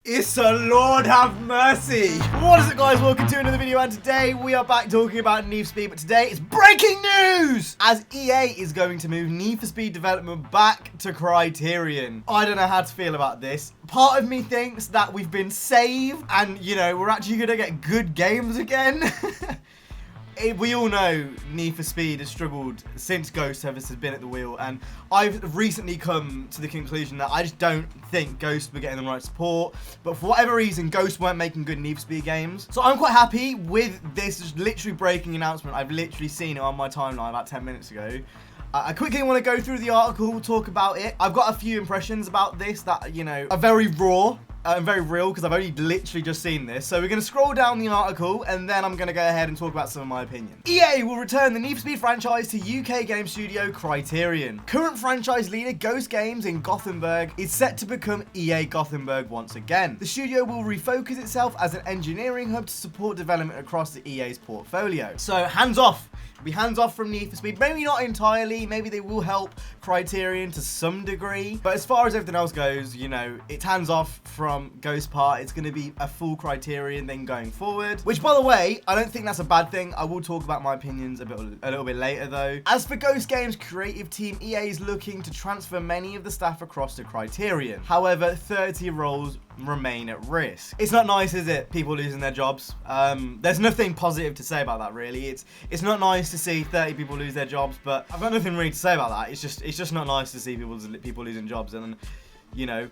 Issa, Lord have mercy. What is it, guys? Welcome to another video, and today we are back talking about Need for Speed, but today it's breaking news! As EA is going to move Need for Speed development back to Criterion. I don't know how to feel about this. Part of me thinks that we've been saved and, you know, we're actually going to get good games again. We all know Need for Speed has struggled since Ghost has been at the wheel, and I've recently come to the conclusion that I just don't think Ghost were getting the right support, but for whatever reason, Ghost weren't making good Need for Speed games. So I'm quite happy with this just literally breaking announcement. I've literally seen it on my timeline about 10 minutes ago. I quickly want to go through the article, talk about it. I've got a few impressions about this that, you know, are very raw. And very real, because I've only literally just seen this. So we're going to scroll down the article, and then I'm going to go ahead and talk about some of my opinions. EA will return the Need for Speed franchise to UK game studio Criterion. Current franchise leader Ghost Games in Gothenburg is set to become EA Gothenburg once again. The studio will refocus itself as an engineering hub to support development across the EA's portfolio. So hands off. Be hands off from Need for Speed. Maybe not entirely. Maybe they will help Criterion to some degree. But as far as everything else goes, you know, it's hands off from Ghost part. It's going to be a full Criterion thing going forward. Which, by the way, I don't think that's a bad thing. I will talk about my opinions a little bit later, though. As for Ghost Games' creative team, EA is looking to transfer many of the staff across to Criterion. However, 30 roles remain at risk. It's not nice, is it? People losing their jobs. There's nothing positive to say about that, really. It's not nice to see 30 people lose their jobs, but I've got nothing really to say about that. It's just not nice to see people losing jobs, and you know,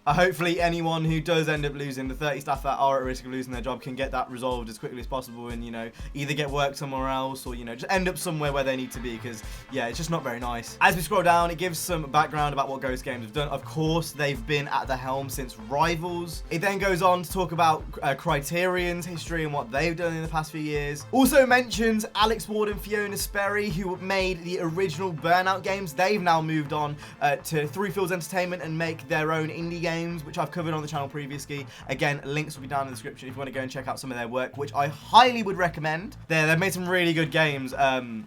hopefully anyone who does end up losing, the 30 staff that are at risk of losing their job, can get that resolved as quickly as possible, and, you know, either get work somewhere else or, you know, just end up somewhere where they need to be, because, yeah, it's just not very nice. As we scroll down, it gives some background about what Ghost Games have done. Of course, they've been at the helm since Rivals. It then goes on to talk about Criterion's history and what they've done in the past few years. Also mentions Alex Ward and Fiona Sperry, who made the original Burnout games. They've now moved on to Three Fields Entertainment and make their own indie games, which I've covered on the channel previously. Again, links will be down in the description if you want to go and check out some of their work, which I highly would recommend. They've made some really good games.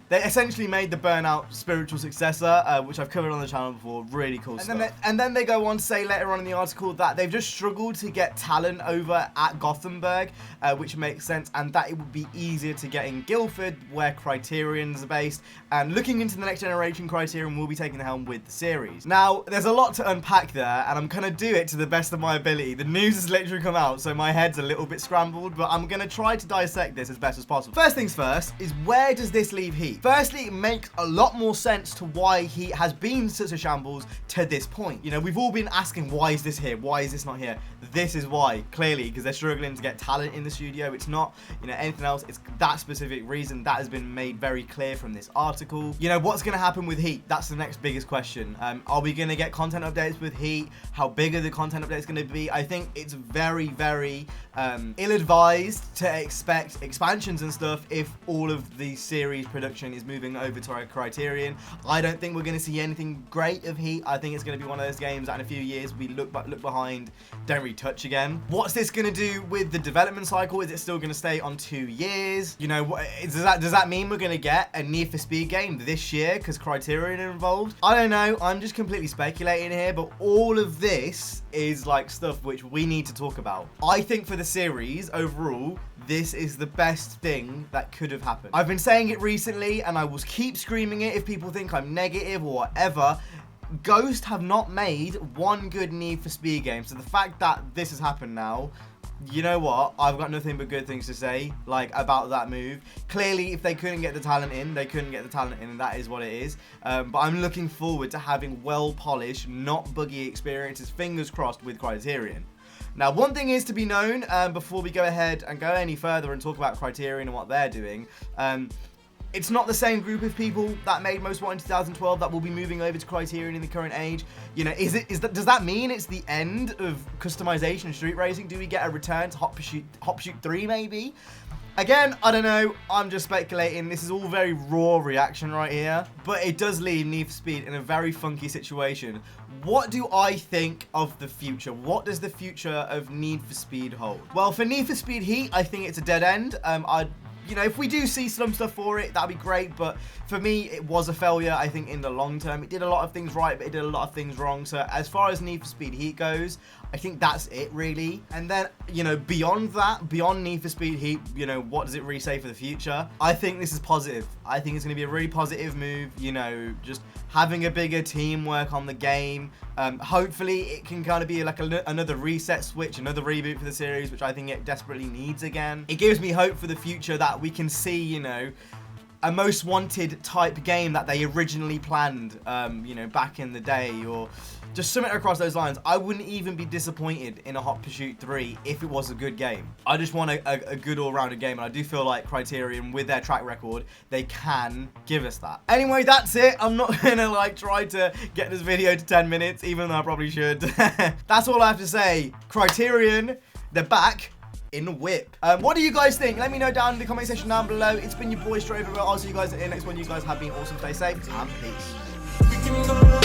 They essentially made the Burnout spiritual successor, which I've covered on the channel before. Really cool stuff. And then they go on to say later on in the article that they've just struggled to get talent over at Gothenburg, which makes sense, and that it would be easier to get in Guildford, where Criterion's are based. And looking into the next generation, Criterion will be taking the helm with the series. Now, there's a lot to unpack there, and I'm going to do it to the best of my ability. The news has literally come out, so my head's a little bit scrambled, but I'm going to try to dissect this as best as possible. First things first is, where does this leave Heat? Firstly, it makes a lot more sense to why Heat has been such a shambles to this point. You know, we've all been asking, why is this here? Why is this not here? This is why, clearly, because they're struggling to get talent in the studio. It's not, you know, anything else. It's that specific reason that has been made very clear from this article. You know, what's going to happen with Heat? That's the next biggest question. Are we going to get content updates with Heat? How big are the content updates going to be? I think it's very, very ill-advised to expect expansions and stuff if all of the series production is moving over to our Criterion. I don't think we're going to see anything great of Heat. I think it's going to be one of those games that in a few years we look behind, don't really touch again. What's this going to do with the development cycle? Is it still going to stay on 2 years? You know, does that mean we're going to get a Need for Speed game this year because Criterion are involved? I don't know. I'm just completely speculating here, but all of this is like stuff which we need to talk about. I think for the series overall, this is the best thing that could have happened. I've been saying it recently, and I will keep screaming it if people think I'm negative or whatever. Ghost have not made one good Need for Speed game, so the fact that this has happened now, you know what? I've got nothing but good things to say, like, about that move. Clearly, if they couldn't get the talent in, they couldn't get the talent in, and that is what it is. But I'm looking forward to having well-polished, not buggy experiences, fingers crossed, with Criterion. Now, one thing is to be known, before we go ahead and go any further and talk about Criterion and what they're doing, it's not the same group of people that made Most Wanted in 2012 that will be moving over to Criterion in the current age. You know, does that mean it's the end of customization and street racing? Do we get a return to Hot Pursuit 3 maybe? Again, I don't know. I'm just speculating. This is all very raw reaction right here. But it does leave Need for Speed in a very funky situation. What do I think of the future? What does the future of Need for Speed hold? Well, for Need for Speed Heat, I think it's a dead end. You know, if we do see some stuff for it, that'd be great. But for me, it was a failure, I think, in the long term. It did a lot of things right, but it did a lot of things wrong. So as far as Need for Speed Heat goes, I think that's it, really. And then, you know, beyond that, beyond Need for Speed Heat, you know, what does it really say for the future? I think this is positive. I think it's going to be a really positive move, you know, just having a bigger teamwork on the game. Hopefully, it can kind of be like another reset switch, another reboot for the series, which I think it desperately needs again. It gives me hope for the future that we can see, you know, a most wanted type game that they originally planned, you know, back in the day, or just something across those lines. I wouldn't even be disappointed in a Hot Pursuit 3 if it was a good game. I just want a good all-rounded game, and I do feel like Criterion, with their track record, they can give us that. Anyway, that's it. I'm not gonna like try to get this video to 10 minutes, even though I probably should. That's all I have to say. Criterion, they're back in Whip. What do you guys think? Let me know down in the comment section down below. It's been your boy StraightUpHippo. I'll see you guys in the next one. You guys have been awesome. Stay safe and peace.